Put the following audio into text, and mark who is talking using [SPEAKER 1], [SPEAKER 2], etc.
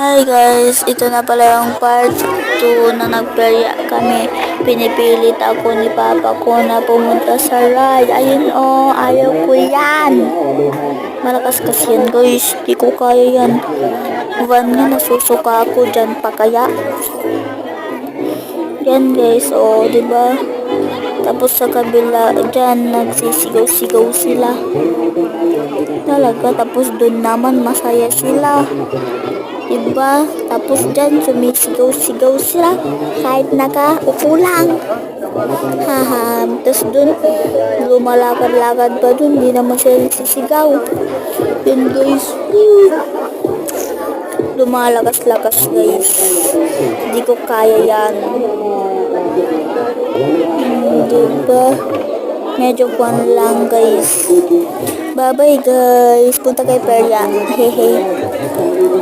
[SPEAKER 1] Hi guys, ito na pala yung part 2 na nagperya kami. Pinipilit ako ni Papa ko na pumunta sa ride. Ayun ayaw ko yan. Malakas kasi yan guys, di ko kaya yan. Van nga, nasusuka ako dyan pa kaya. Yan guys, diba? Tapos sa kabila dyan, nagsisigaw-sigaw sila. Talaga, tapos dun naman masaya sila. Diba? Tapos dyan, sumisigaw-sigaw sila kahit nakaupo lang. Haha. Tapos dun, lumalakad-lakad pa dun, di naman sila nagsisigaw. Yun guys. Lumalakas-lakas guys. Hindi ko kaya yan. Diba? Medyo fun lang guys. Bye bye guys. Punta kay Perya. Hehe.